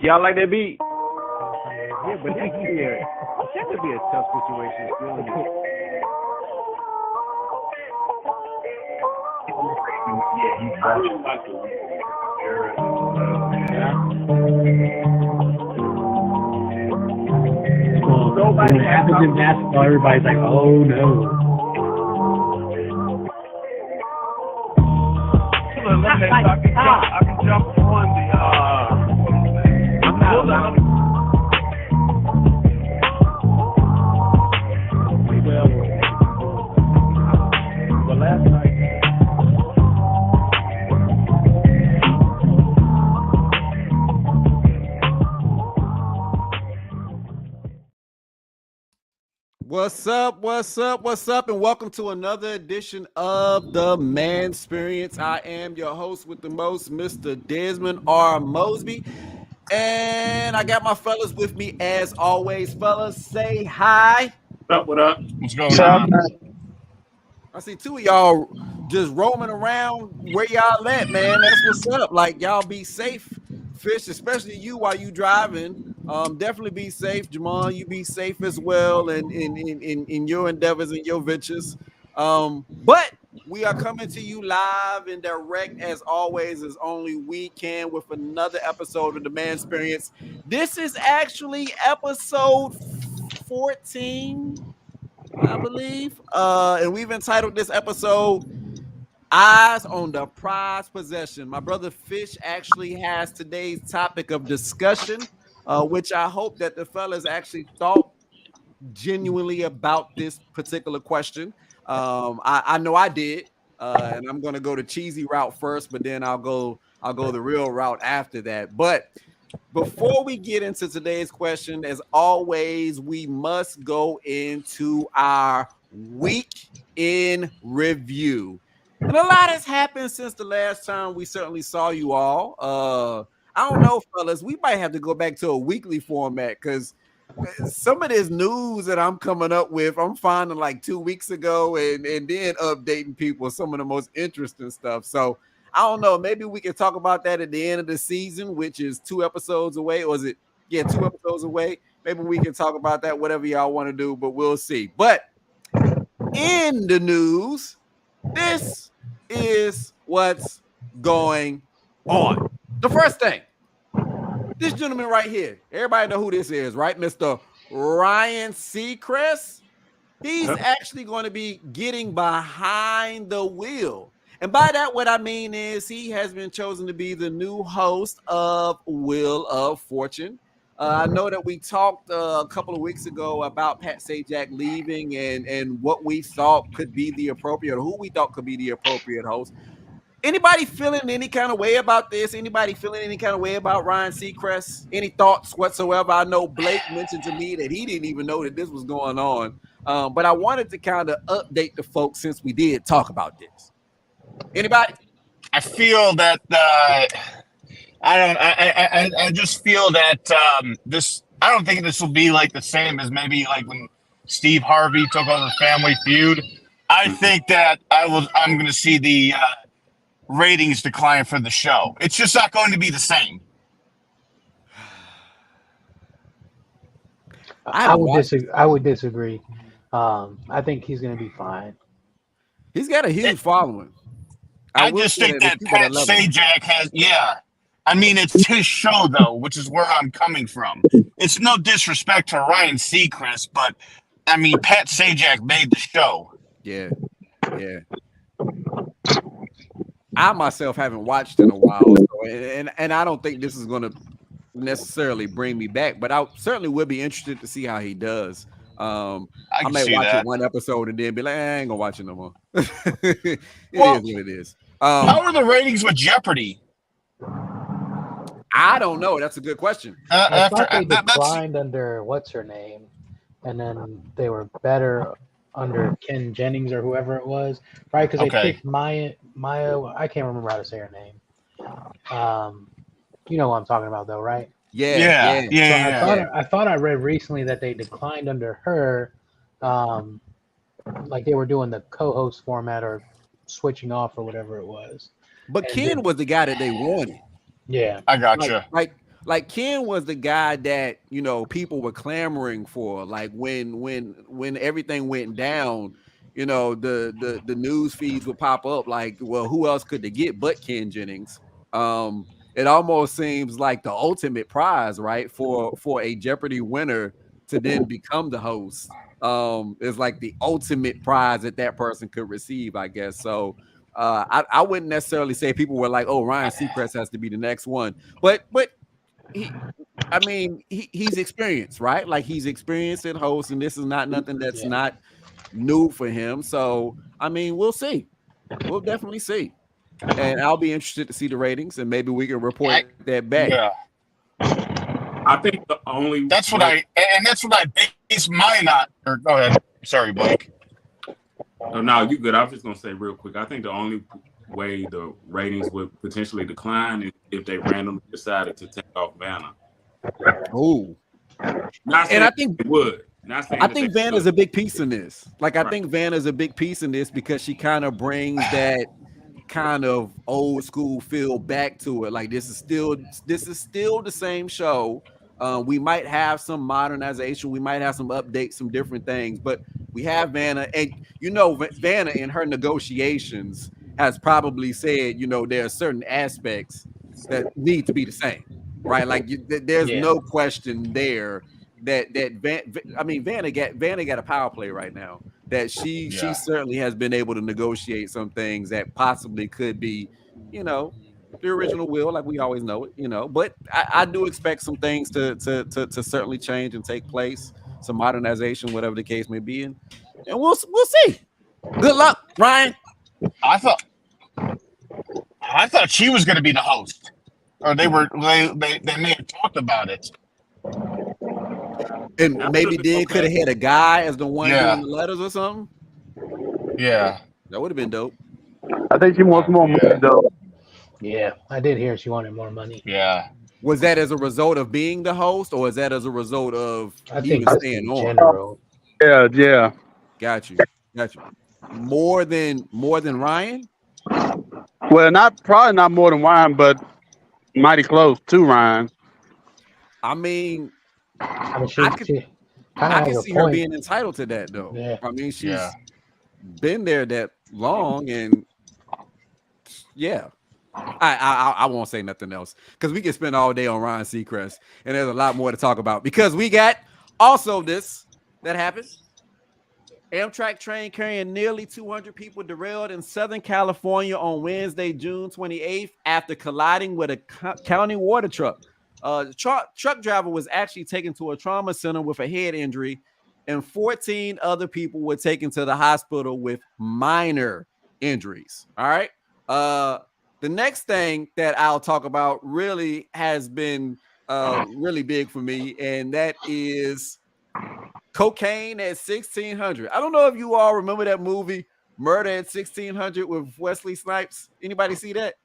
Y'all like that beat? Yeah, but that could be a tough situation. When it happens in basketball, everybody's like, "Oh no!" I can jump on the. I'm not. Well, last night. What's up, and welcome to another edition of the Man Experience. I am your host with the most, Mr. Desmond R. Mosby, and I got my fellas with me as always. Fellas, say hi. What up? What's going on? I see two of y'all just roaming around where y'all at, man. That's what's up. Like, y'all be safe, Fish, especially you while you driving. Definitely be safe, Jamal. You be safe as well, and in your endeavors and your ventures. But we are coming to you live and direct as always, as only we can, with another episode of the Man Experience. This is actually episode 14. I believe. And we've entitled this episode Eyes on the Prized Possession. My brother Fish actually has today's topic of discussion, which I hope that the fellas actually thought genuinely about this particular question. I know I did. And I'm gonna go the cheesy route first, but then I'll go the real route after that. But before we get into today's question, as always, we must go into our week in review. And a lot has happened since the last time we certainly saw you all. I don't know, fellas, we might have to go back to a weekly format because some of this news that I'm coming up with, I'm finding like 2 weeks ago and then updating people some of the most interesting stuff. So I don't know. Maybe we can talk about that at the end of the season, which is 2 episodes away. Or is it? Yeah, 2 episodes away. Maybe we can talk about that, whatever y'all want to do, but we'll see. But in the news, this is what's going on. The first thing, this gentleman right here, everybody know who this is, right? Mr. Ryan Seacrest. He's actually going to be getting behind the wheel. And by that, what I mean is he has been chosen to be the new host of Wheel of Fortune. I know that we talked a couple of weeks ago about Pat Sajak leaving and what we thought could be the appropriate, or who we thought could be the appropriate host. Anybody feeling any kind of way about this? Anybody feeling any kind of way about Ryan Seacrest? Any thoughts whatsoever? I know Blake mentioned to me that he didn't even know that this was going on. But I wanted to kind of update the folks since we did talk about this. Anybody? I feel that I just feel that this. I don't think this will be like the same as maybe like when Steve Harvey took over Family Feud. I think that I'm going to see the ratings decline for the show. It's just not going to be the same. I would disagree. I think he's going to be fine. He's got a huge following. I just think that Pat Sajak has, I mean, it's his show, though, which is where I'm coming from. It's no disrespect to Ryan Seacrest, but, I mean, Pat Sajak made the show. Yeah. I myself haven't watched in a while, and I don't think this is going to necessarily bring me back, but I certainly would be interested to see how he does. I may watch it one episode and then be like, I ain't gonna watch it no more. It is what it is. How are the ratings with Jeopardy? I don't know. That's a good question. I thought they declined under what's her name, and then they were better under Ken Jennings or whoever it was, right? Because they picked Maya. I can't remember how to say her name. You know what I'm talking about, though, right? Yeah. I thought I read recently that they declined under her, like they were doing the co-host format or switching off or whatever it was. But Ken was the guy that they wanted. Yeah, I gotcha. like Ken was the guy that people were clamoring for. Like when everything went down, the news feeds would pop up like, well, who else could they get but Ken Jennings? It almost seems like the ultimate prize, right, for a Jeopardy winner to then become the host. Is like the ultimate prize that person could receive, I guess. So I wouldn't necessarily say people were like, oh, Ryan Seacrest has to be the next one, but he's experienced, right? Like he's experienced in host, and this is not nothing that's not new for him. So we'll see. We'll definitely see, and I'll be interested to see the ratings, and maybe we can report that back. Yeah. I think the only that's what I base mine on. Or go ahead. Sorry, Blake. Oh, no, you good. I was just gonna say real quick. I think the only way the ratings would potentially decline is if they randomly decided to take off Vanna. Oh, and I think it would. I think Vanna's a big piece in this. Like, I think Vanna's a big piece in this because she kind of brings that kind of old school feel back to it. Like this is still the same show. We might have some modernization, we might have some updates, some different things, but we have Vanna, and Vanna in her negotiations has probably said, there are certain aspects that need to be the same, right? Like there's no question there that Vanna got a power play right now. That she certainly has been able to negotiate some things that possibly could be, the original will, like we always know it, But I do expect some things to certainly change and take place, some modernization, whatever the case may be, and we'll see. Good luck, Ryan. I thought she was going to be the host, or they may have talked about it. And maybe Dan could have had a guy as the one doing the letters or something. Yeah, that would have been dope. I think she wants more money, though. Yeah, I did hear she wanted more money. Yeah. Was that as a result of being the host, or is that as a result of staying on? General. Yeah. Got you. More than Ryan? Well, probably not more than Ryan, but mighty close to Ryan. I could see her being entitled to that, though. Yeah. She's been there that long, and I won't say nothing else because we can spend all day on Ryan Seacrest, and there's a lot more to talk about because we got also this that happened. Amtrak train carrying nearly 200 people derailed in Southern California on Wednesday, June 28th, after colliding with a county water truck. The truck driver was actually taken to a trauma center with a head injury, and 14 other people were taken to the hospital with minor injuries. All right. The next thing that I'll talk about really has been really big for me, and that is cocaine at 1600. I don't know if you all remember that movie, Murder at 1600 with Wesley Snipes. Anybody see that?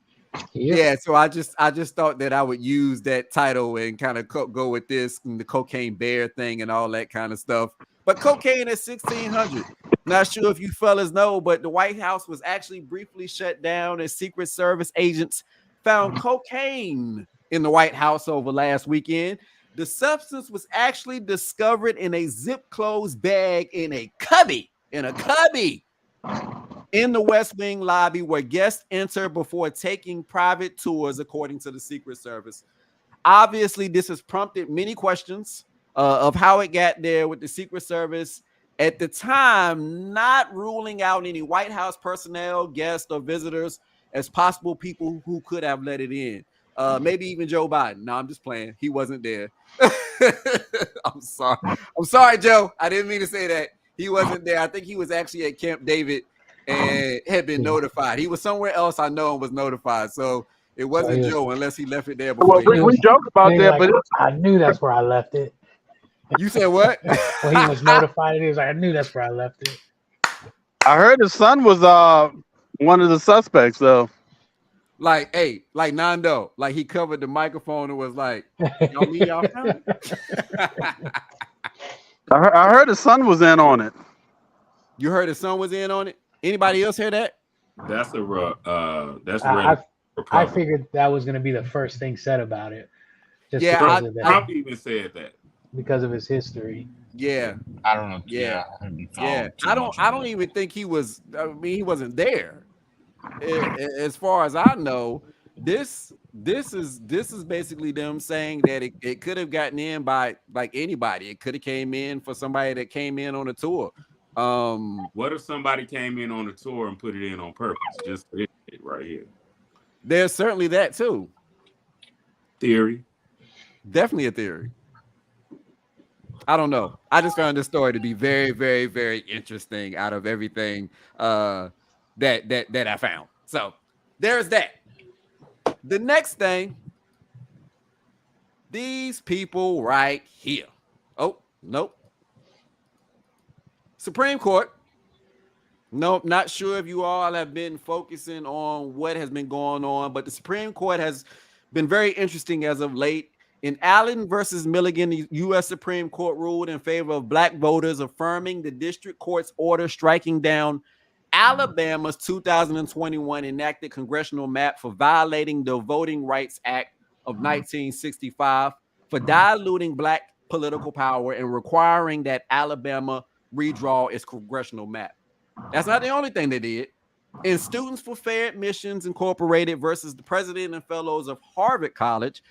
Yeah, so I just thought that I would use that title and kind of go with this and the cocaine bear thing and all that kind of stuff. But cocaine at 1600. Not sure if you fellas know, but the White House was actually briefly shut down as Secret Service agents found cocaine in the White House over last weekend. The substance was actually discovered in a zip-closed bag in a cubby in the West Wing lobby where guests enter before taking private tours, according to the Secret Service. Obviously, this has prompted many questions of how it got there, with the Secret Service at the time not ruling out any White House personnel, guests, or visitors as possible people who could have let it in. Maybe even Joe Biden. No, I'm just playing. He wasn't there. I'm sorry, Joe. I didn't mean to say that. He wasn't there. I think he was actually at Camp David and had been notified. He was somewhere else, I know, and was notified. So it wasn't Joe unless he left it there before. Well, we joke about that, but I knew that's where I left it. You said what? When he was notified, he was like, I knew that's where I left it. I heard his son was one of the suspects, though. Like, hey, like Nando, like he covered the microphone and was like, y'all meet y'all family? I heard his son was in on it. You heard his son was in on it? Anybody else hear that? I figured that was going to be the first thing said about it. Just Yeah, because of that, Trump even said that. because of his history. yeah, I don't know. yeah, I haven't yeah. followed too I much don't of it. even think he was. I mean, he wasn't there. As far as I know, this is basically them saying that it could have gotten in by like anybody. It could have came in for somebody that came in on a tour. What if somebody came in on the tour and put it in on purpose? Just for this shit right here. There's certainly that too. Theory. Definitely a theory. I don't know. I just found this story to be very, very, very interesting out of everything that I found. So there's that. The next thing, these people right here. Oh, nope. Supreme Court. Nope, not sure if you all have been focusing on what has been going on, but the Supreme Court has been very interesting as of late. In Allen versus Milligan, the U.S. Supreme Court ruled in favor of black voters, affirming the district court's order striking down Alabama's 2021 enacted congressional map for violating the Voting Rights Act of 1965 for diluting black political power and requiring that Alabama redraw its congressional map. That's not the only thing they did. In Students for Fair Admissions Incorporated versus the president and fellows of Harvard College,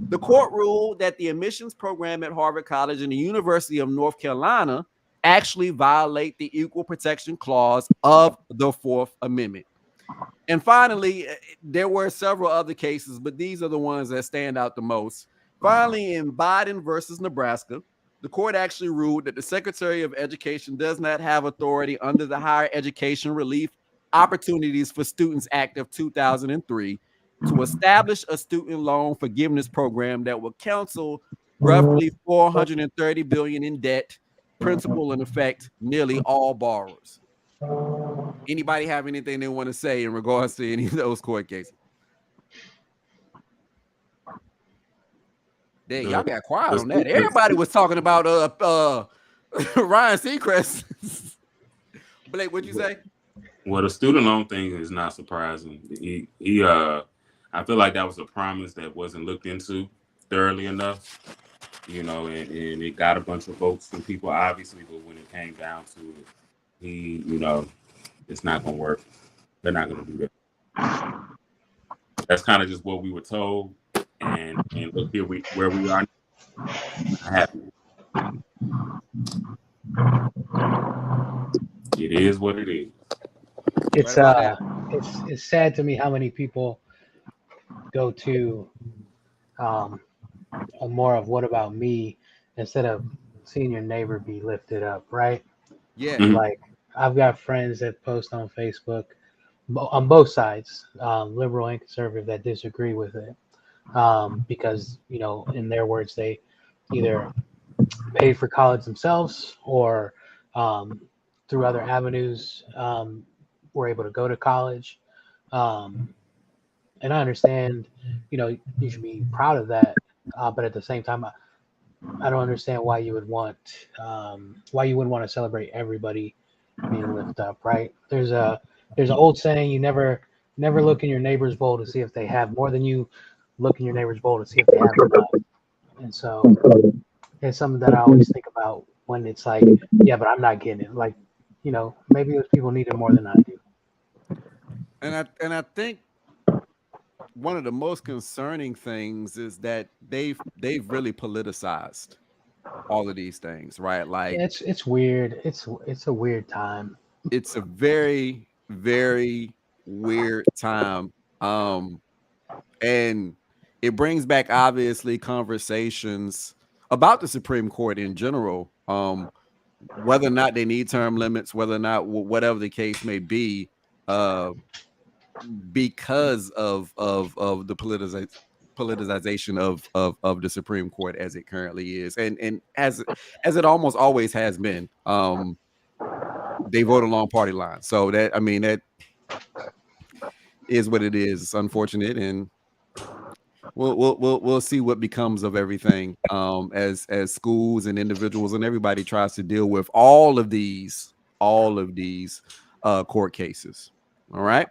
the court ruled that the admissions program at Harvard College and the University of North Carolina actually violate the Equal Protection Clause of the Fourth Amendment. And finally, there were several other cases, but these are the ones that stand out the most. Finally, in Biden versus Nebraska, the court actually ruled that the Secretary of Education does not have authority under the Higher Education Relief Opportunities for Students Act of 2003 to establish a student loan forgiveness program that will counsel roughly $430 billion in debt, principal and effect, nearly all borrowers. Anybody have anything they want to say in regards to any of those court cases? Dang, y'all got quiet on that. Everybody was talking about Ryan Seacrest. Blake, what'd you say? Well, the student loan thing is not surprising. I feel like that was a promise that wasn't looked into thoroughly enough, and it got a bunch of votes from people, obviously, but when it came down to it, it's not going to work. They're not going to do that. That's kind of just what we were told, and look here, where we are. Happy. It is what it is. It's sad to me how many people go to a more of what about me instead of seeing your neighbor be lifted up, right? Yeah. Like I've got friends that post on Facebook on both sides, liberal and conservative, that disagree with it because, in their words, they either paid for college themselves or through other avenues were able to go to college. And I understand, you should be proud of that. But at the same time, I don't understand why you wouldn't want to celebrate everybody being lifted up, right? There's an old saying, you never look in your neighbor's bowl to see if they have more than you look in your neighbor's bowl to see if they have enough. And so it's something that I always think about when it's like, yeah, but I'm not getting it. Like, maybe those people need it more than I do. And I think one of the most concerning things is that they've really politicized all of these things, right? Like it's weird. It's a weird time. It's a very, very weird time. And it brings back obviously conversations about the Supreme Court in general, whether or not they need term limits, whether or not whatever the case may be, because of the politicization of the Supreme Court as it currently is, and as it almost always has been. They vote along party lines, so that is what it is. It's unfortunate, and we'll see what becomes of everything as schools and individuals and everybody tries to deal with all of these court cases. All right.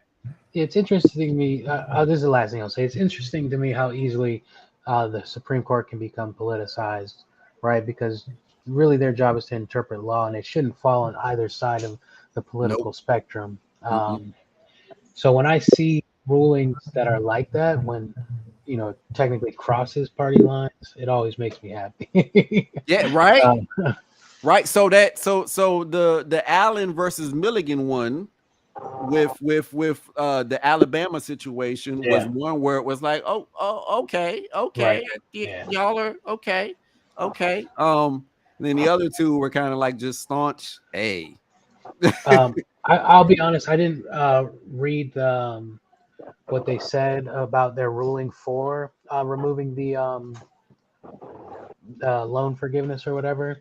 It's interesting to me. This is the last thing I'll say. It's interesting to me how easily the Supreme Court can become politicized, right? Because really their job is to interpret law, and it shouldn't fall on either side of the political Nope. spectrum. Mm-mm. So when I see rulings that are like that, when technically crosses party lines, it always makes me happy. Yeah, right. Um, Right. So the Allen versus Milligan one with the Alabama situation was Yeah. one where it was like, okay, Right. Yeah. y'all are okay. And then the other two were kind of like just staunch. Hey. I'll be honest. I didn't read what they said about their ruling for removing the loan forgiveness or whatever.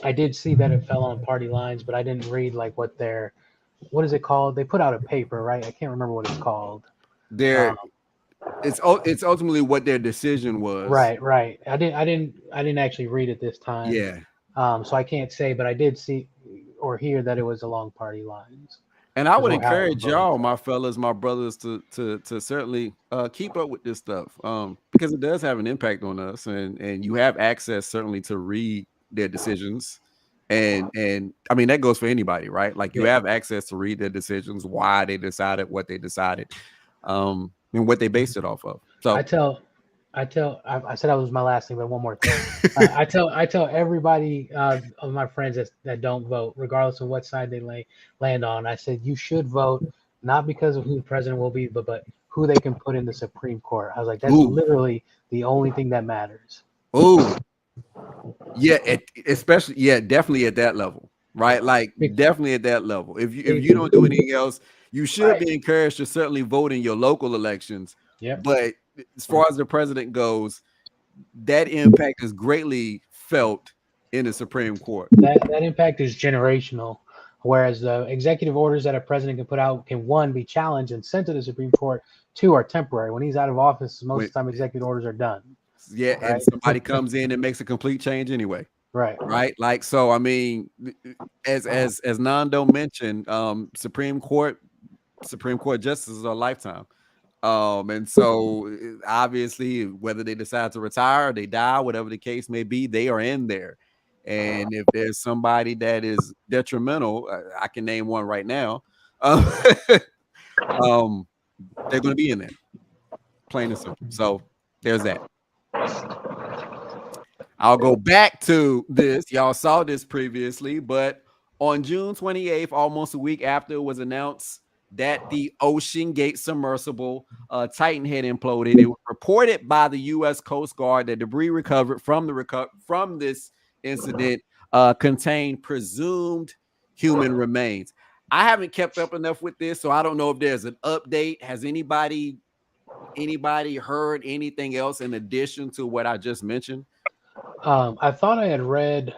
I did see that it fell on party lines, but I didn't read like what is it called? They put out a paper, right? I can't remember what it's called. It's ultimately what their decision was. Right. I didn't actually read it this time. Yeah. So I can't say, but I did see or hear that it was along party lines. And I would encourage y'all, my fellas, my brothers, to certainly keep up with this stuff, because it does have an impact on us, and you have access certainly to read their decisions, and I mean that goes for anybody, right? Like you have access to read their decisions, why they decided what they decided, and what they based it off of. So I said that was my last thing, but one more thing. I tell everybody of my friends that don't vote, regardless of what side they land on. I said you should vote not because of who the president will be, but who they can put in the Supreme Court. I was like, that's literally the only thing that matters. Oh, yeah, especially definitely at that level, right? Like definitely at that level. If you don't do anything else, you should be encouraged to certainly vote in your local elections. Yep. But as far as the president goes, that impact is greatly felt in the Supreme Court. That impact is generational, whereas the executive orders that a president can put out can, one, be challenged and sent to the Supreme Court, two, are temporary. When he's out of office, most of the time executive orders are done. Yeah, right? And somebody comes in and makes a complete change anyway. Right. Like, so I mean, as Nando mentioned, Supreme Court justices are a lifetime. And so obviously, whether they decide to retire or they die, whatever the case may be, they are in there. And if there's somebody that is detrimental, I can name one right now. They're going to be in there, plain and simple. So there's that. I'll go back to this. Y'all saw this previously, but on June 28th, almost a week after it was announced that the Ocean Gate submersible Titan had imploded, it was reported by the U.S. Coast Guard that debris recovered from this incident contained presumed human remains. I haven't kept up enough with this, so I don't know if there's an update. Has anybody heard anything else in addition to what I just mentioned? I thought I had read.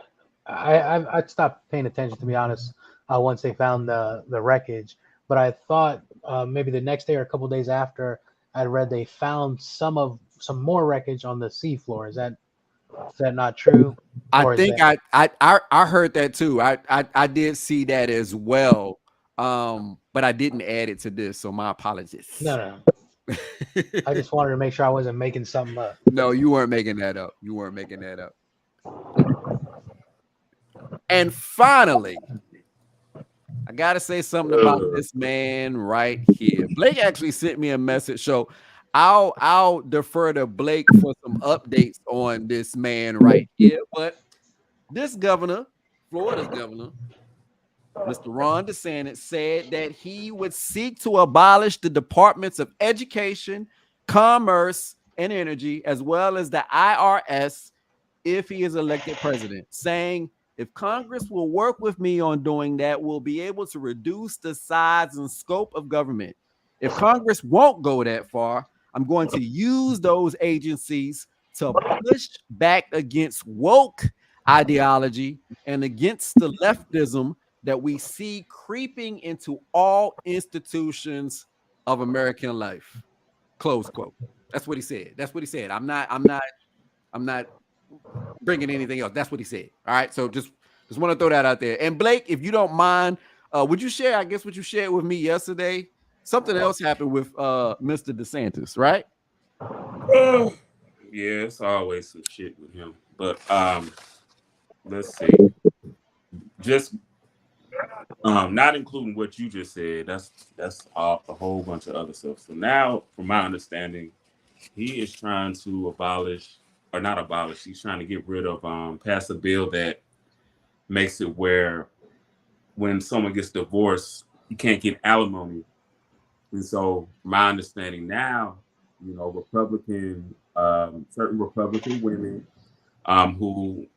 I stopped paying attention, to be honest, once they found the wreckage. But I thought maybe the next day or a couple of days after, I read they found some more wreckage on the seafloor. Is that not true? I think I heard that too. I did see that as well, but I didn't add it to this, so my apologies. No. I just wanted to make sure I wasn't making something up. No, you weren't making that up. And finally, I gotta say something about this man right here. Blake actually sent me a message, so I'll defer to Blake for some updates on this man right here. But this governor, Florida's governor, Mr. Ron DeSantis, said that he would seek to abolish the departments of education, commerce, and energy, as well as the IRS, if he is elected president, saying, if Congress will work with me on doing that, we'll be able to reduce the size and scope of government. If Congress won't go that far, I'm going to use those agencies to push back against woke ideology and against the leftism that we see creeping into all institutions of American life. Close quote. That's what he said. I'm not bringing anything else. That's what he said. All right. So just want to throw that out there. And Blake, if you don't mind, would you share, I guess, what you shared with me yesterday? Something else happened with Mr. DeSantis, right? Yeah, it's always some shit with him. But let's see. Just not including what you just said. That's a whole bunch of other stuff. So now, from my understanding, he is trying to abolish, or not abolish. He's trying to get rid of, pass a bill that makes it where when someone gets divorced, you can't get alimony. And so, my understanding now, certain Republican women, who,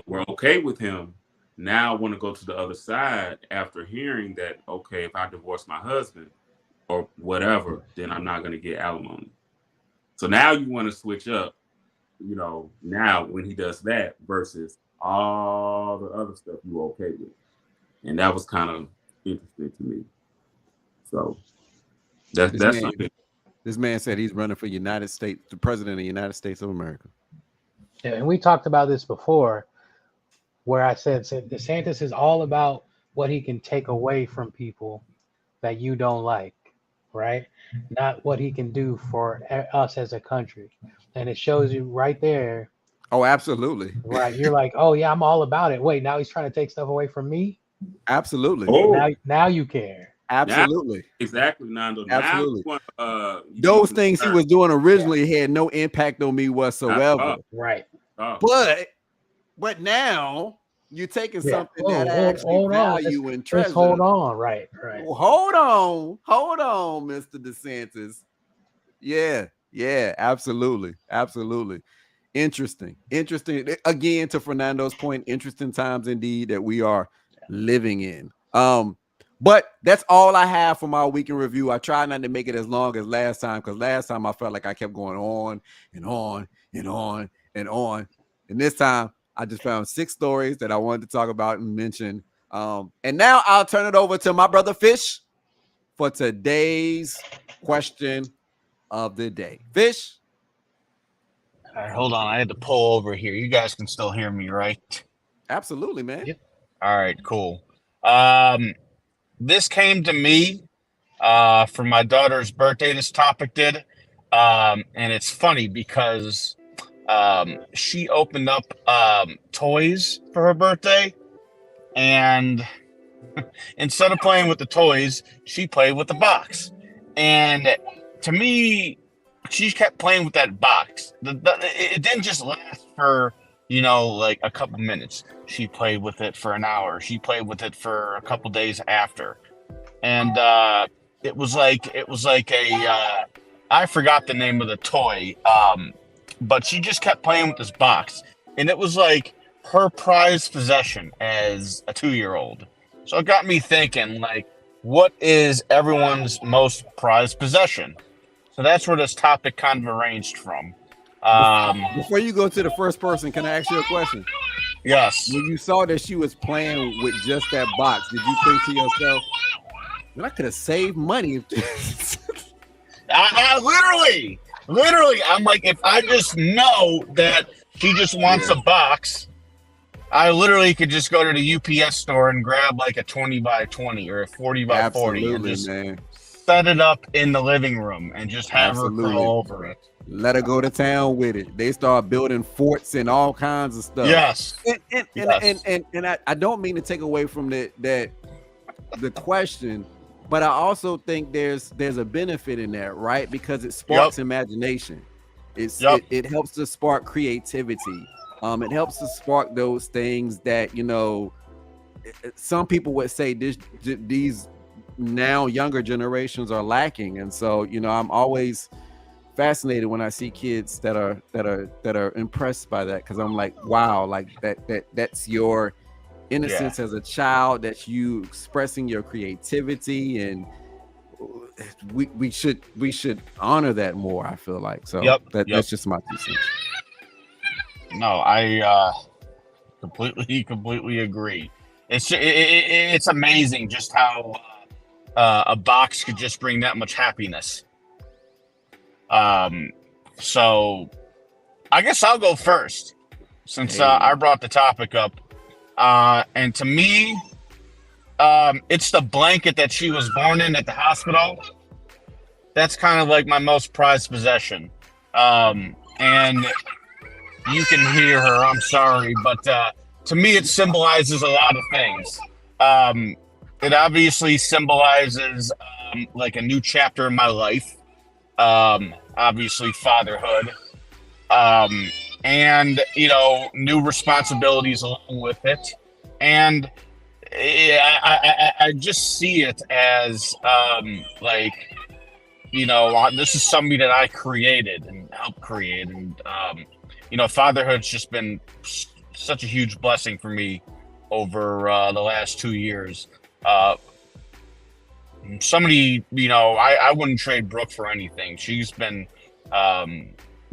were okay with him, now want to go to the other side after hearing that, okay, if I divorce my husband or whatever, then I'm not going to get alimony. So now you want to switch up, now when he does that versus all the other stuff you were okay with. And that was kind of interesting to me. So that's something. This man said he's running for United States, the president of the United States of America. Yeah, and we talked about this before, where I said DeSantis is all about what he can take away from people that you don't like, right? Not what he can do for us as a country. And it shows you right there. Oh, absolutely. Right. You're like, oh, yeah, I'm all about it. Wait, now he's trying to take stuff away from me? Absolutely. Oh. Now you care. Absolutely. Now, exactly, Nando. Absolutely. Now, those things he was doing originally had no impact on me whatsoever. Right. But now you're taking something that I actually value and treasure. Just hold on. Right. Well, hold on, Mr. DeSantis. Yeah, absolutely. Interesting. Again, to Fernando's point, interesting times indeed that we are living in. But that's all I have for my weekend review. I try not to make it as long as last time, because last time I felt like I kept going on and on and on and on. And this time I just found 6 stories that I wanted to talk about and mention. And now I'll turn it over to my brother Fisch for today's question of the day. Fisch. All right, hold on. I had to pull over here. You guys can still hear me, right? Absolutely, man. Yep. All right, cool. This came to me for my daughter's birthday. This topic did. And it's funny because she opened up toys for her birthday. And instead of playing with the toys, she played with the box. And to me, she kept playing with that box. It didn't just last for, like a couple minutes. She played with it for an hour. She played with it for a couple days after. And it was like a I forgot the name of the toy. But she just kept playing with this box. And it was like her prized possession as a 2-year-old. So it got me thinking, like, what is everyone's most prized possession? So that's where this topic kind of arranged from. Before you go to the first person, can I ask you a question? Yes. When you saw that she was playing with just that box, did you think to yourself, I could have saved money? I literally, I'm like, if I just know that she just wants a box, I literally could just go to the UPS store and grab like a 20 by 20 or a 40 by 40 and just set it up in the living room and just have her crawl over it. Let her go to town with it. They start building forts and all kinds of stuff. Yes. And I don't mean to take away from the question, but I also think there's a benefit in that, right? Because it sparks imagination. It helps to spark creativity. It helps to spark those things that, some people would say these now younger generations are lacking. And so, I'm always fascinated when I see kids that are impressed by that, because I'm like, wow, like that's your innocence as a child, that's you expressing your creativity, and we should honor that more, I feel like. So that's just my 2 cents. No, I completely agree. It's amazing just how a box could just bring that much happiness. So I guess I'll go first since I brought the topic up. And to me, it's the blanket that she was born in at the hospital. That's kind of like my most prized possession. and you can hear her. I'm sorry, but to me, it symbolizes a lot of things. It obviously symbolizes like a new chapter in my life. Obviously, fatherhood, and new responsibilities along with it, and I just see it as like this is something that I created and helped create, and fatherhood's just been such a huge blessing for me over the last 2 years. Somebody, I wouldn't trade Brooke for anything. She's been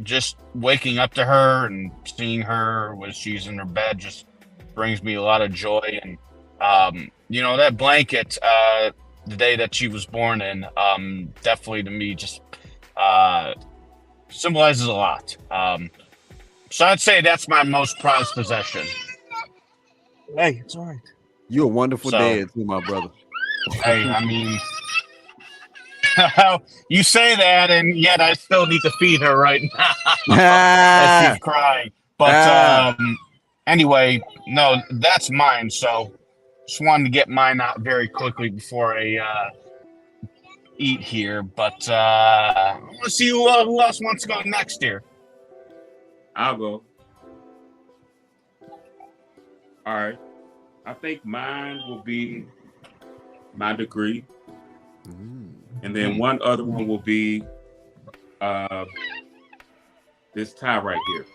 just waking up to her and seeing her when she's in her bed just brings me a lot of joy. And that blanket the day that she was born in definitely to me just symbolizes a lot. So I'd say that's my most prized possession. Hey, it's all right. You're a wonderful dad too, my brother. Hey, I mean, you say that, and yet I still need to feed her right now. She's crying. But anyway, no, that's mine. So just wanted to get mine out very quickly before I eat here. But let's see who else wants to go next here. I'll go. All right. I think mine will be my degree. And then one other one will be this tie right here.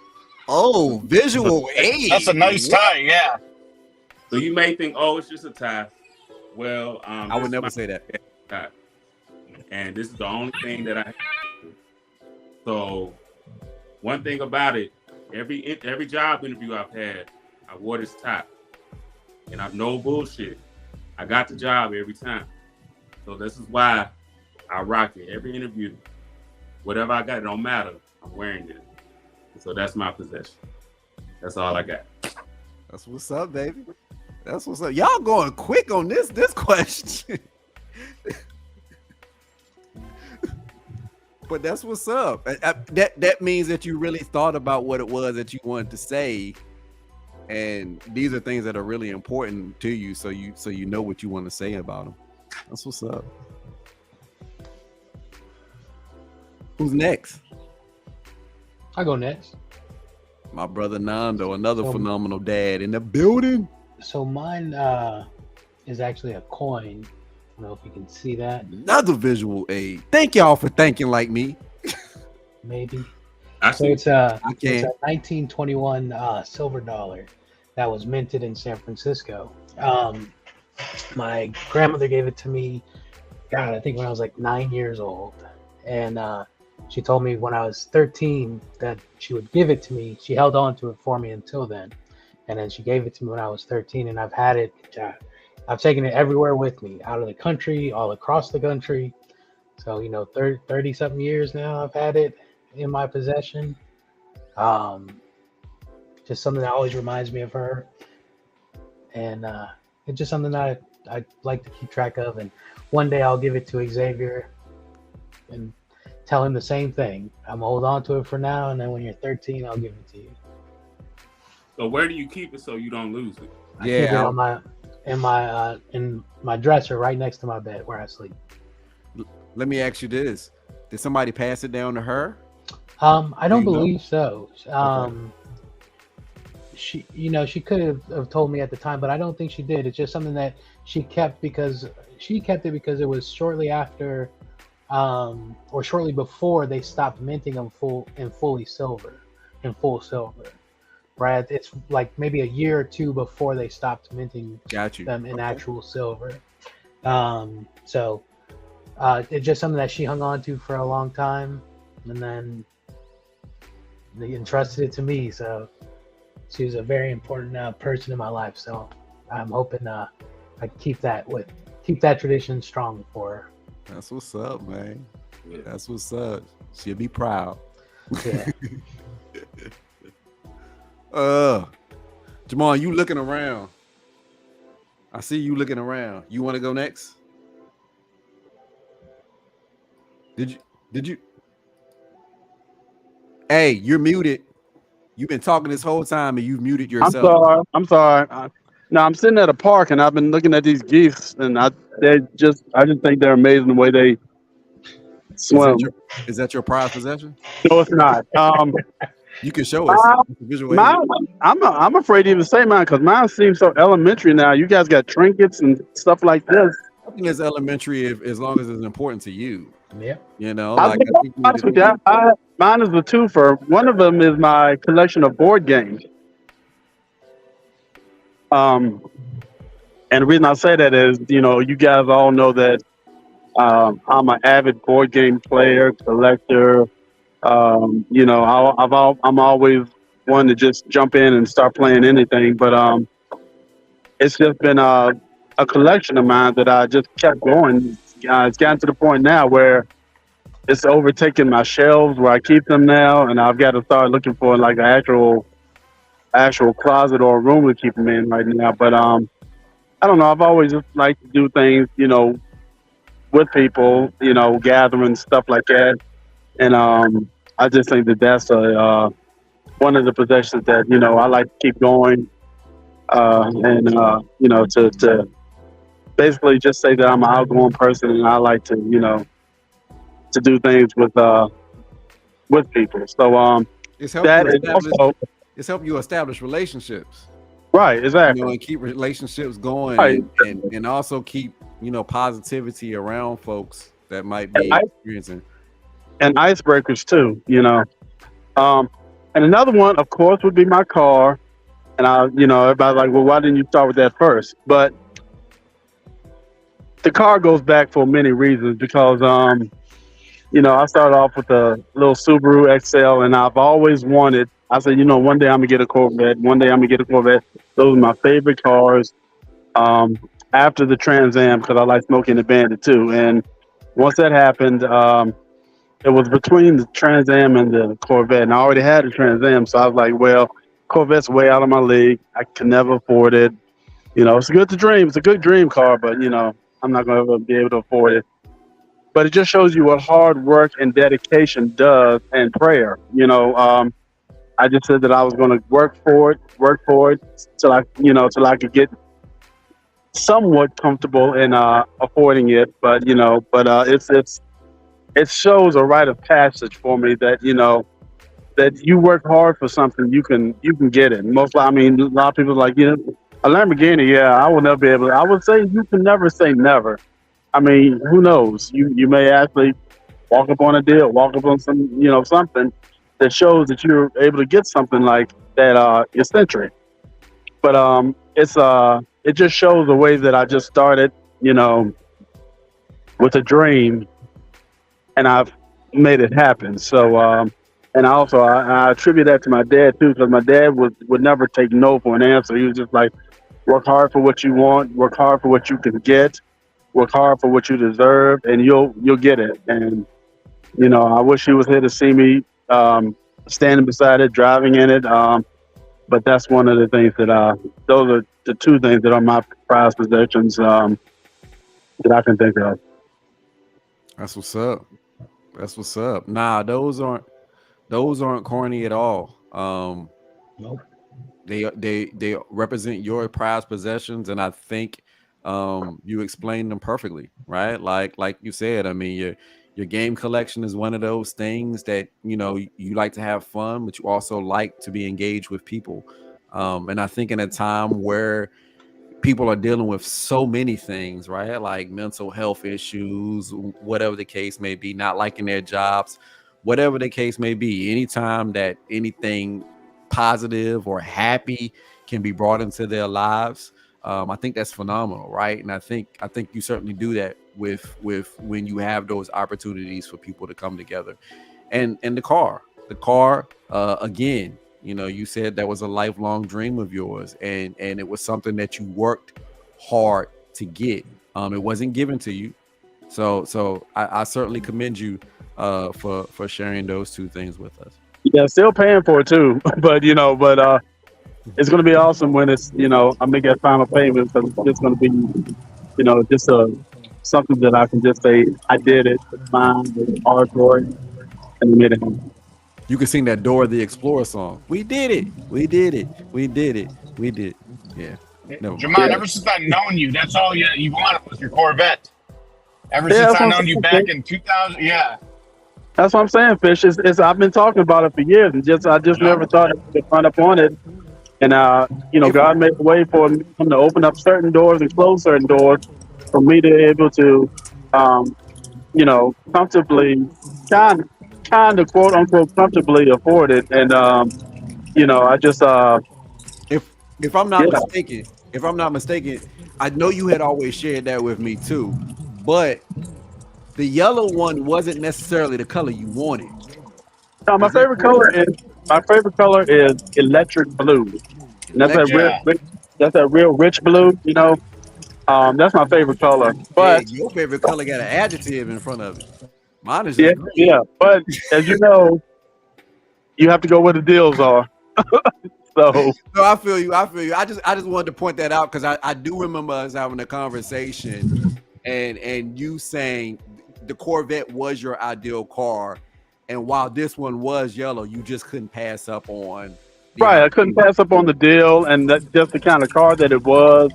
Oh, visual aid. That's a nice tie, yeah. So you may think, oh, it's just a tie. Well, I would never say that. Tie. And this is the only thing that I have. So one thing about it, every job interview I've had, I wore this tie. And I've no bullshit. I got the job every time. So this is why I rock it. Every interview, whatever I got, it don't matter. I'm wearing it. So that's my possession. That's all I got. That's what's up, baby. That's what's up. Y'all going quick on this question. But that's what's up. That means that you really thought about what it was that you wanted to say. And these are things that are really important to you, so you know what you want to say about them. That's what's up. Who's next? I'll go next. My brother Nando, another phenomenal dad in the building. So mine is actually a coin. I don't know if you can see that. Another visual aid. Thank y'all for thinking like me. Maybe. So it's a 1921 silver dollar that was minted in San Francisco. My grandmother gave it to me, God, I think when I was like 9 years old. And she told me when I was 13 that she would give it to me. She held on to it for me until then. And then she gave it to me when I was 13, and I've had it. I've taken it everywhere with me, out of the country, all across the country. So, 30-something years now I've had it in my possession. Just something that always reminds me of her. And it's just something that I like to keep track of. And one day I'll give it to Xavier and tell him the same thing. I'm gonna hold on to it for now, and then when you're 13, I'll give it to you. So where do you keep it so you don't lose it? I keep it in my dresser right next to my bed where I sleep. Let me ask you this: did somebody pass it down to her? I don't believe so. She could have told me at the time, but I don't think she did. It's just something that she kept because it was shortly after, or shortly before they stopped minting them full silver. Right, it's like maybe a year or two before they stopped minting them in actual silver. So it's just something that she hung on to for a long time, and then they entrusted it to me. So she was a very important person in my life. So I'm hoping I keep that tradition strong for her. That's what's up, man. Yeah. That's what's up. She'll be proud. Yeah. Jamal, you looking around. I see you looking around. You want to go next? Did you? Hey, you're muted. You've been talking this whole time and you've muted yourself. I'm sorry. Now I'm sitting at a park and I've been looking at these geese, and I just think they're amazing the way they swim. Is that your prized possession? No, it's not. You can show us visual aid. I'm afraid to even say mine because mine seems so elementary now. You guys got trinkets and stuff like this. I think it's elementary as long as it's important to you. Yeah. You know, Mine is a twofer. One of them is my collection of board games. And the reason I say that is, you guys all know that I'm an avid board game player, collector. I'm always one to just jump in and start playing anything. But it's just been a collection of mine that I just kept going. It's gotten to the point now where it's overtaken my shelves where I keep them now, and I've got to start looking for like an actual closet or a room to keep them in right now. But I don't know. I've always just liked to do things, with people, gatherings, stuff like that. And I just think that that's one of the possessions that I like to keep going, to basically just say that I'm an outgoing person and I like to to do things with people. So it's helping you establish relationships. Right, exactly. And keep relationships going, right. and also keep positivity around folks that might be experiencing. And icebreakers too, And another one, of course, would be my car. And everybody's like, well, why didn't you start with that first? But the car goes back for many reasons because, I started off with a little Subaru XL, and I've always wanted. I said, one day I'm gonna get a Corvette. One day I'm gonna get a Corvette. Those are my favorite cars. After the Trans Am, because I like Smokey and the Bandit too. And once that happened, it was between the Trans Am and the Corvette, and I already had the Trans Am, so I was like, well, Corvette's way out of my league. I can never afford it. It's good to dream. It's a good dream car, but I'm not gonna ever be able to afford it. But it just shows you what hard work and dedication does, and prayer. I just said that I was going to work for it till I could get somewhat comfortable in affording it. But it shows a rite of passage for me that that you work hard for something, you can get it. A lot of people are like, a Lamborghini, yeah, I will never be able to. I would say you can never say never. Who knows? You may actually walk up on a deal, walk up on some, something that shows that you're able to get something like that eccentric. But it just shows the way that I just started, with a dream, and I've made it happen. So and also I attribute that to my dad too, because my dad would never take no for an answer. He was just like, work hard for what you want, work hard for what you can get, work hard for what you deserve, and you'll get it. And I wish he was here to see me standing beside it, driving in it. But that's one of the things that those are the two things that are my prized possessions that I can think of. That's what's up. That's what's up. Nah, those aren't corny at all. Nope. They represent your prized possessions, and I think you explained them perfectly, right? Like you said, your game collection is one of those things that you like to have fun, but you also like to be engaged with people. And I think in a time where people are dealing with so many things, right? Like mental health issues, whatever the case may be, not liking their jobs, whatever the case may be, anytime that anything positive or happy can be brought into their lives, I think that's phenomenal, right? And I think you certainly do that with when you have those opportunities for people to come together. And the car again, you said that was a lifelong dream of yours, and it was something that you worked hard to get. It wasn't given to you, so I certainly commend you for sharing those two things with us. Yeah, still paying for it too, but it's going to be awesome when it's, I make that final payment, because it's going to be, just something that I can just say, I did it, it's mine, it's hard work, and I made it happen. You can sing that Dora the Explorer song. We did it. We did it. We did it. We did. Yeah. Never mind. Jamon, ever since I've known you, that's all you wanted was your Corvette. Ever Yeah, since that's I what known I'm you saying. back in 2000, yeah. That's what I'm saying, Fish. I've been talking about it for years, and I just Yep. never thought I could run up on it. And If God made a way for him to open up certain doors and close certain doors for me to be able to, um, comfortably, kind of quote unquote comfortably afford it. And I just if if I'm not yeah. mistaken, I know you had always shared that with me too, but the yellow one wasn't necessarily the color you wanted. No, Is that correct? my favorite color is electric blue, and Electric. Yeah. that's that real rich blue. That's my favorite color. Hey, But your favorite color got an adjective in front of it. Mine is yeah, just green. yeah. But as you know, you have to go where the deals are. So No, I feel you. I feel you. I just wanted to point that out because I do remember us having a conversation and you saying the Corvette was your ideal car, and while this one was yellow, you just couldn't pass up on the right, I couldn't opportunity. pass up on the deal, and that just the kind of car that it was.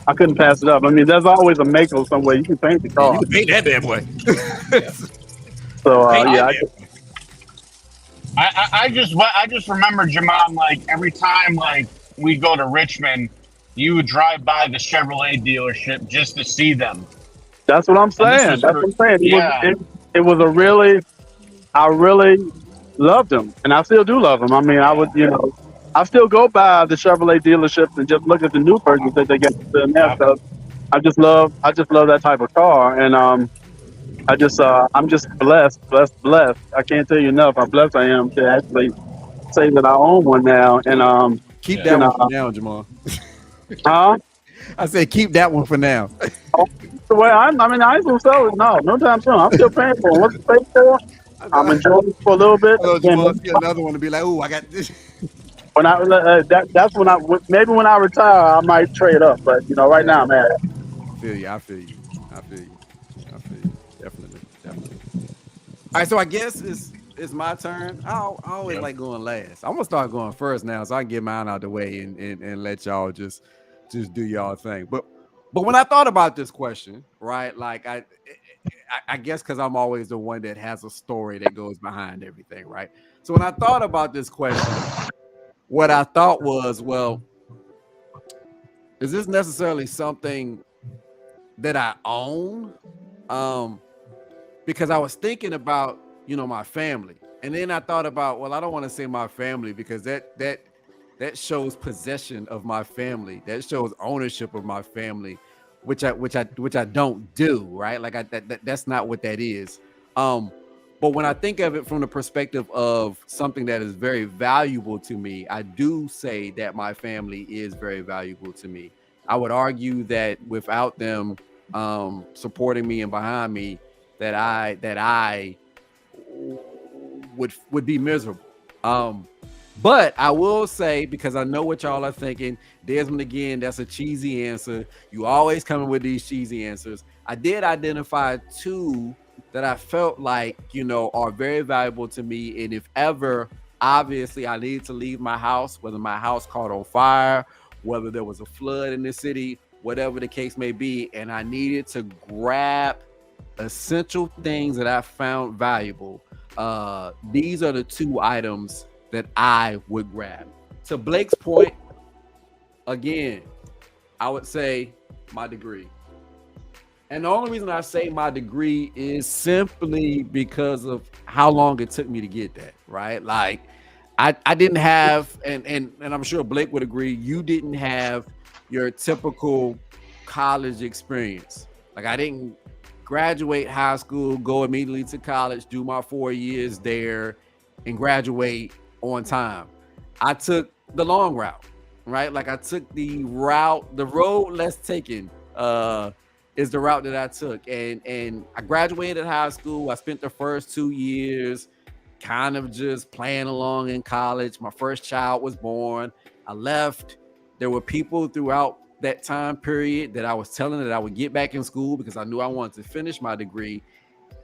I couldn't pass it up. I mean, there's always a Mako somewhere. You can paint the Yeah, you car. can paint that damn boy. Yeah. So Paint that yeah, damn boy. I just remember Jamon, like every time like we go to Richmond, you would drive by the Chevrolet dealership just to see them. that's what I'm And this saying. was That's for what I'm saying. yeah. It was a really I really loved him, and I still do love him. I mean, Yeah. I still go by the Chevrolet dealerships and just look at the new versions that they got in there. Yep. So I just love that type of car, and I'm just blessed. I can't tell you enough how blessed I am to actually say that I own one now, and Keep Yeah. that one for now, Jamal. huh? I said keep that one for now. The way I mean, I ain't gonna sell it. No time soon. I'm still paying for it. What's it paid for? I I'm know, enjoying it for a little bit. I know Again, Jamal see another one to be like, oh, I got this. when that's when maybe when I retire, I might trade up. But right now, man. I feel you. I feel you. I feel you. I feel you. Definitely. Definitely. All right, so I guess it's my turn. I always Yep. like going last. I'm gonna start going first now, so I can get mine out the way and let y'all just do y'all thing. But when I thought about this question, right, like I guess because I'm always the one that has a story that goes behind everything, right? So when I thought about this question, what I thought was, well, is this necessarily something that I own? Um, because I was thinking about my family, and then I thought about, well, I don't want to say my family because that shows possession of my family, that shows ownership of my family, which I don't do, right? Like that's not what that is. Um, but when I think of it from the perspective of something that is very valuable to me, I do say that my family is very valuable to me. I would argue that without them supporting me and behind me, that I would be miserable. Um, but I will say, because I know what y'all are thinking, Desmond, again, that's a cheesy answer. You always coming with these cheesy answers. I did identify two that I felt like are very valuable to me, and if ever, obviously, I needed to leave my house, whether my house caught on fire, whether there was a flood in the city, whatever the case may be, and I needed to grab essential things that I found valuable. These are the two items that I would grab. To Blake's point, again, I would say my degree. And the only reason I say my degree is simply because of how long it took me to get that, right? Like I didn't have, and I'm sure Blake would agree, you didn't have your typical college experience. Like I didn't graduate high school, go immediately to college, do my 4 years there, and graduate on time. I took the long route, right? Like I took the road less taken is the route that I took. And I graduated high school. I spent the first 2 years kind of just playing along in college. My first child was born. I left. There were people throughout that time period that I was telling that I would get back in school because I knew I wanted to finish my degree.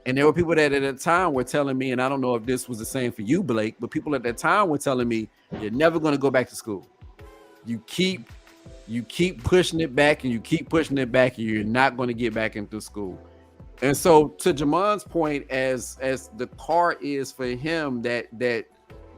And there were people that at the time were telling me, and I don't know if this was the same for you, Blake, but people at that time were telling me, you're never going to go back to school. You keep pushing it back and you keep pushing it back, and you're not going to get back into school. And so to Jamon's point, as the car is for him, that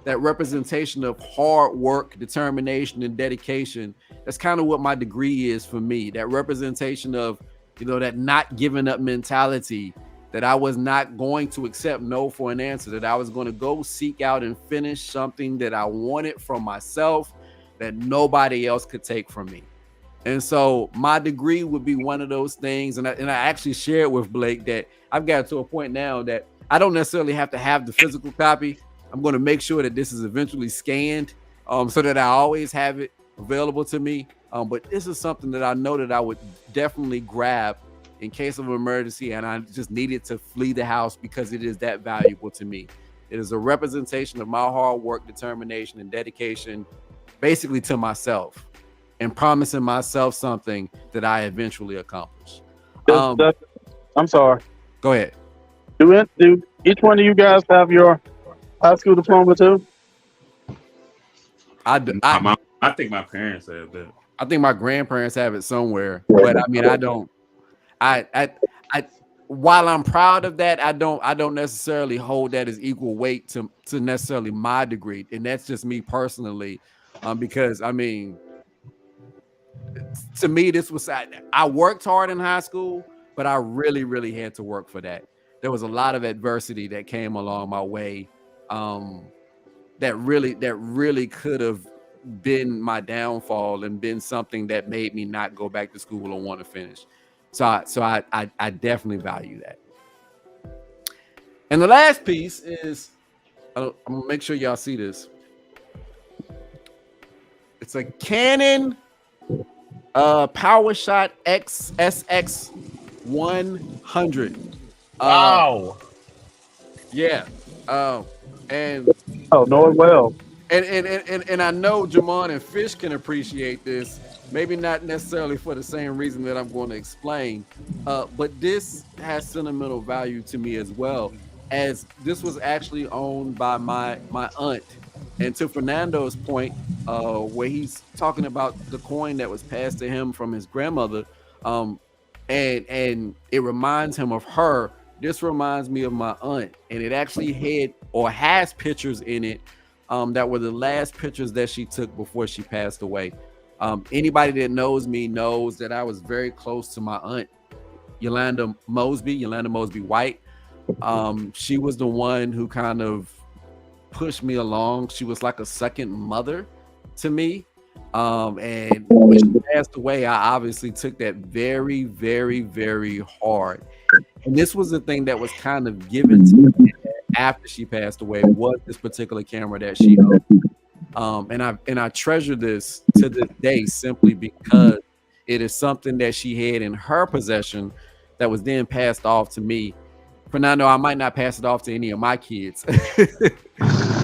representation of hard work, determination, and dedication, that's kind of what my degree is for me. That representation of, that not giving up mentality, that I was not going to accept no for an answer, that I was going to go seek out and finish something that I wanted from myself that nobody else could take from me. And so my degree would be one of those things. And I actually shared with Blake that I've got to a point now that I don't necessarily have to have the physical copy. I'm going to make sure that this is eventually scanned so that I always have it available to me. But this is something that I know that I would definitely grab in case of an emergency, and I just needed to flee the house because it is that valuable to me. It is a representation of my hard work, determination, and dedication, basically to myself, and promising myself something that I eventually accomplish. I'm sorry. Go ahead. Do each one of you guys have your high school diploma too? I think my parents have that. I think my grandparents have it somewhere, but I mean, I don't. I while I'm proud of that, I don't necessarily hold that as equal weight to necessarily my degree, and that's just me personally, because I mean, to me, this was I worked hard in high school, but I really had to work for that. There was a lot of adversity that came along my way, that really could have been my downfall and been something that made me not go back to school or want to finish. So I definitely value that. And the last piece is, I'm gonna make sure y'all see this. It's a Canon PowerShot SX 100. Wow. Yeah. And know it well. And I know Jamon and Fisch can appreciate this. Maybe not necessarily for the same reason that I'm going to explain, but this has sentimental value to me as well, as this was actually owned by my aunt. And to Fernando's point, where he's talking about the coin that was passed to him from his grandmother, and it reminds him of her. This reminds me of my aunt, and it actually had or has pictures in it that were the last pictures that she took before she passed away. Anybody that knows me knows that I was very close to my aunt, Yolanda Mosby White. She was the one who kind of pushed me along. She was like a second mother to me. And when she passed away, I obviously took that very, very, very hard. And this was the thing that was kind of given to me after she passed away, was this particular camera that she owned. And I treasure this to this day simply because it is something that she had in her possession that was then passed off to me. Fernando, I might not pass it off to any of my kids,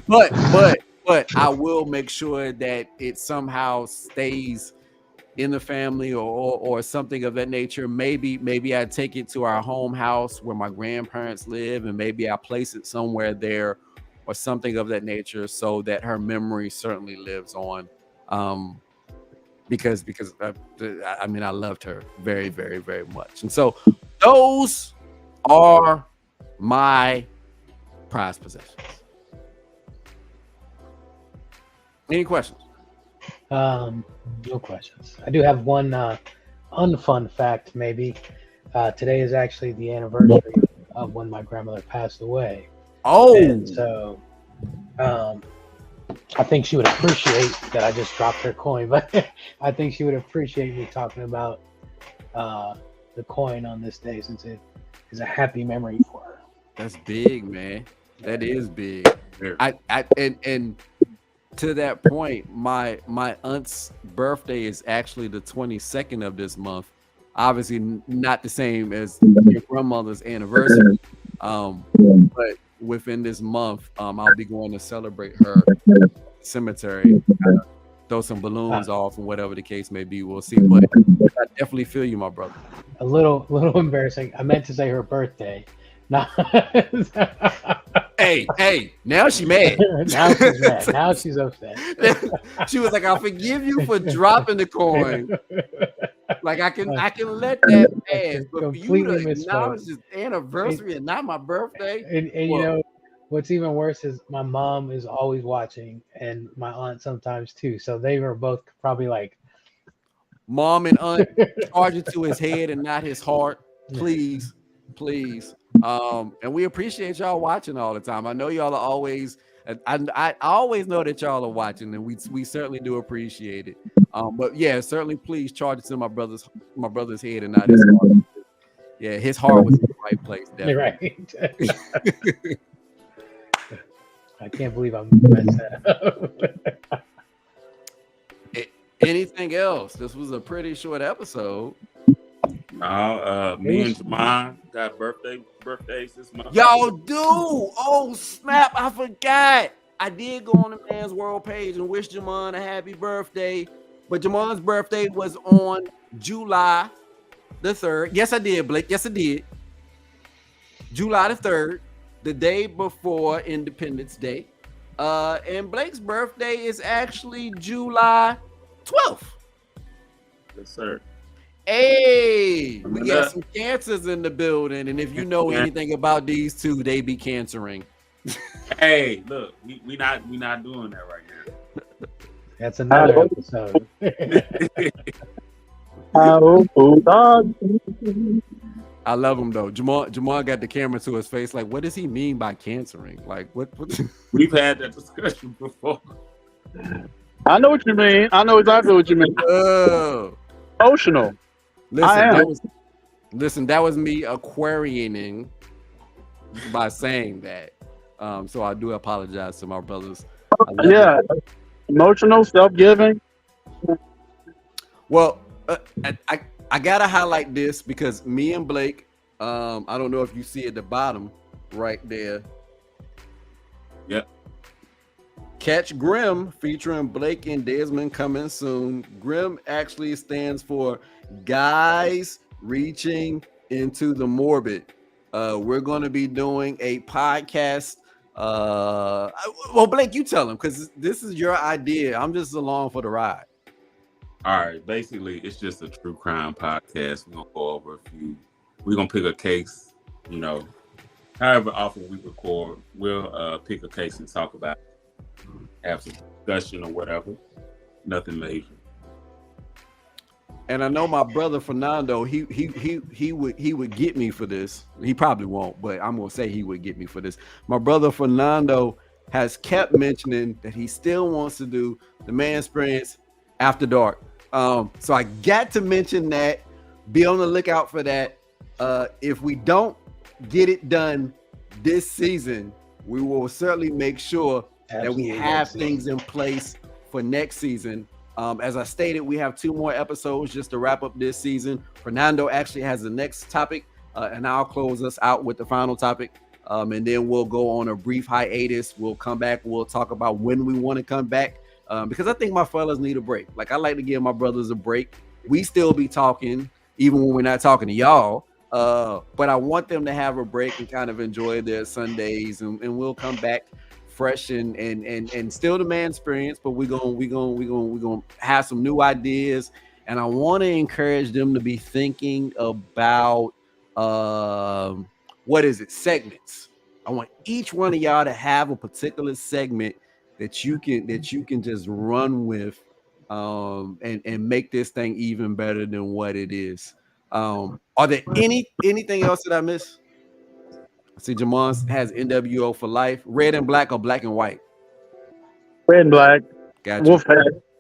but I will make sure that it somehow stays in the family or something of that nature. Maybe I take it to our home house where my grandparents live, and maybe I place it somewhere there or something of that nature, so that her memory certainly lives on. Because I mean, I loved her very, very, very much. And so those are my prized possessions. Any questions? No questions. I do have one unfun fact, maybe. Today is actually the anniversary of when my grandmother passed away. Oh, and so I think she would appreciate that I just dropped her coin, but I think she would appreciate me talking about the coin on this day, since it is a happy memory for her. That's big, man. That is big. And to that point, my aunt's birthday is actually the 22nd of this month. Obviously not the same as your grandmother's anniversary, but within this month, I'll be going to celebrate her cemetery, throw some balloons off, and whatever the case may be. We'll see. But I definitely feel you, my brother. A little embarrassing. I meant to say her birthday, No. Hey, now she mad. Now she's mad. Now she's upset. She was like, "I'll forgive you for dropping the coin. Like I can let that pass, but for you to Completely misspoke. acknowledge this anniversary and not my birthday." And you know what's even worse is my mom is always watching, and my aunt sometimes too. So they were both probably like, "Mom and aunt, charge it to his head and not his heart, please, please." And we appreciate y'all watching all the time. I know y'all are always. I always know that y'all are watching, and we certainly do appreciate it. But yeah, certainly please charge it to my brother's head and not his heart. Yeah, his heart was in the right place. Definitely. Right. I can't believe I messed that up. Anything else? This was a pretty short episode. Me and Jamon got birthdays this month. Y'all do. Oh snap! I forgot. I did go on the Man's World page and wish Jamon a happy birthday, but Jamon's birthday was on July the 3rd. Yes, I did, Blake. Yes, I did. July the 3rd, the day before Independence Day. And Blake's birthday is actually July 12th. Yes, sir. Hey, we got some cancers in the building, and if you know anything about these two, they be cancering. Hey, look, we not doing that right now. That's another episode. I love him though. Jamal got the camera to his face. Like, what does he mean by cancering? Like, what? We've had that discussion before. I know what you mean. I know exactly what you mean. Emotional. Listen, that was me Aquarianing by saying that. So I do apologize to my brothers. Yeah, emotional, self-giving. Well, I gotta highlight this because me and Blake, I don't know if you see at the bottom right there. Yep. Catch Grim featuring Blake and Desmond coming soon. Grim actually stands for Guys Reaching into the Morbid. We're going to be doing a podcast. Well, Blake, you tell him because this is your idea. I'm just along for the ride. All right. Basically, it's just a true crime podcast. We're going to go over a few. We're going to pick a case, however often we record, we'll pick a case and talk about it. Have some discussion or whatever. Nothing major. And I know my brother Fernando, he would get me for this. He probably won't, but I'm gonna say he would get me for this. My brother Fernando has kept mentioning that he still wants to do the Man Experience After Dark. So I got to mention that. Be on the lookout for that. If we don't get it done this season, we will certainly make sure that we have things in place for next season. As I stated, we have 2 more episodes just to wrap up this season. Fernando actually has the next topic, and I'll close us out with the final topic. And then we'll go on a brief hiatus. We'll come back. We'll talk about when we want to come back, because I think my fellas need a break. Like, I like to give my brothers a break. We still be talking, even when we're not talking to y'all. But I want them to have a break and kind of enjoy their Sundays, and we'll come back fresh and still the Man Experience, but we're gonna have some new ideas, and I want to encourage them to be thinking about segments. I want each one of y'all to have a particular segment that you can just run with, and make this thing even better than what it is. Are there anything else that I missed? I see Jamon has NWO for life. Red and black or black and white? Red and black. Got you.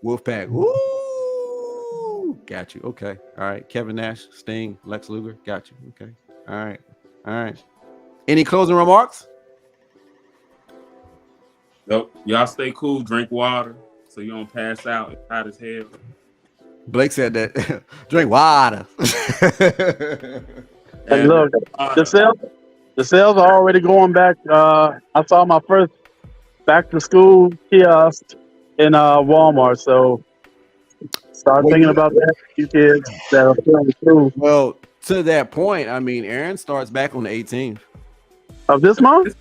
Wolfpack. Ooh. Got you. Okay. All right. Kevin Nash, Sting, Lex Luger. Got you. Okay. All right. Any closing remarks? Nope. Y'all stay cool. Drink water so you don't pass out. It's hot as hell. Blake said that. Drink water. And look, the sales are already going back. I saw my first back to school kiosk in Walmart. So start thinking about that. You kids that are feeling through. Well, to that point, I mean, Aaron starts back on the 18th. Of this month?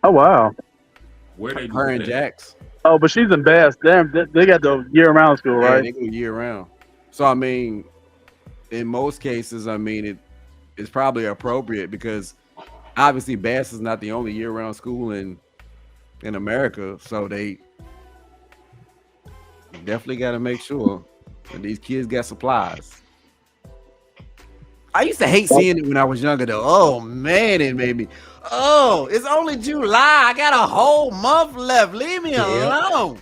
Oh wow. Where they do Her and that? Jax. Oh, but she's in Bass. Damn, they got the year-round school, Yeah, right? they go year round. So I mean, in most cases, I mean it's probably appropriate because obviously Bass is not the only year-round school in America. So they definitely got to make sure that these kids got supplies. I used to hate seeing it when I was younger, though. Oh man, it made me. Oh, it's only July. I got a whole month left. Leave me alone.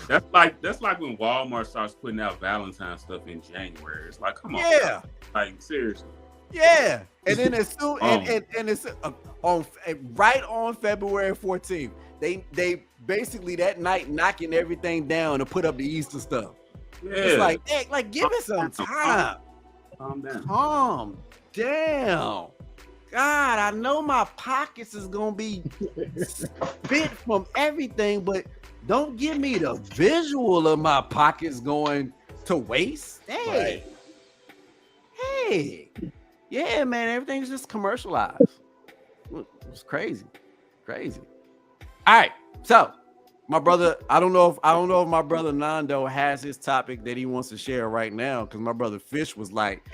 That's like when Walmart starts putting out Valentine's stuff in January. It's like, come on, Yeah, like seriously. yeah. And then as soon and it's on right on February 14th, they basically that night knocking everything down to put up the Easter stuff. Yeah, It's like, hey, like give it some time. Calm down. Calm down. God, I know my pockets is gonna be spit from everything, but don't give me the visual of my pockets going to waste. Hey, hey, yeah, man, everything's just commercialized. It's crazy. All right, so my brother, I don't know if my brother Nando has his topic that he wants to share right now, because my brother Fisch was like,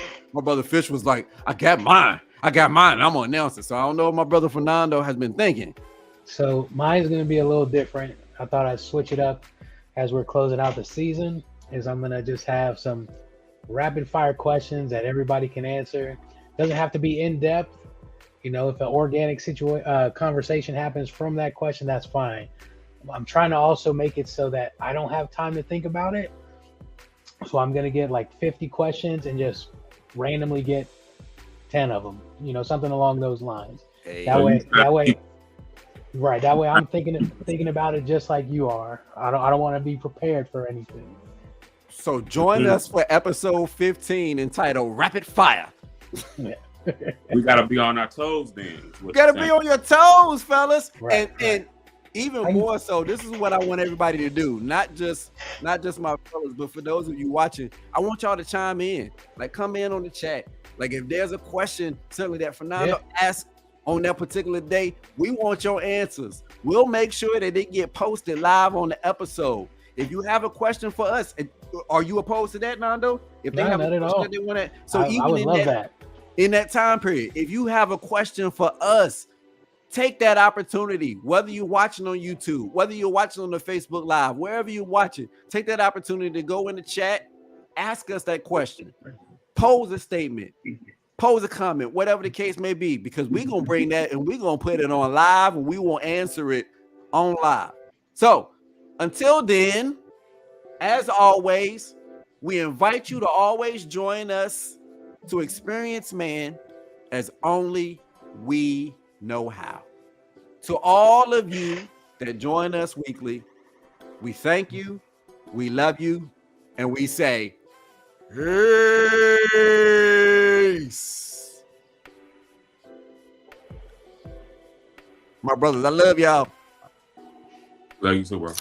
I got mine. I'm gonna announce it. So I don't know what my brother Fernando has been thinking. So mine's gonna be a little different. I thought I'd switch it up as we're closing out the season. Is I'm gonna just have some rapid fire questions that everybody can answer. Doesn't have to be in depth. You know, if an organic conversation happens from that question, that's fine. I'm trying to also make it so that I don't have time to think about it. So I'm going to get like 50 questions and just randomly get 10 of them, you know, something along those lines. Hey. That way, right. That way I'm thinking about it just like you are. I don't want to be prepared for anything. So join us for episode 15 entitled Rapid Fire. We gotta be on our toes then. You gotta be on your toes, fellas. Right, and even more so, this is what I want everybody to do. Not just my fellas, but for those of you watching, I want y'all to chime in. Like, come in on the chat. Like, if there's a question, certainly that Fernando asked on that particular day, we want your answers. We'll make sure that they get posted live on the episode. If you have a question for us, are you opposed to that, Nando? If they have a question that they want to, so I would love that. In that time period, if you have a question for us, take that opportunity, whether you're watching on YouTube, whether you're watching on the Facebook Live, wherever you're watching, take that opportunity to go in the chat, ask us that question, pose a statement, pose a comment, whatever the case may be, because we're going to bring that and we're going to put it on live and we will answer it on live. So until then, as always, we invite you to always join us to experience man as only we know how. To all of you that join us weekly, we thank you, we love you, and we say peace. My brothers, I love y'all. Love you too, bro.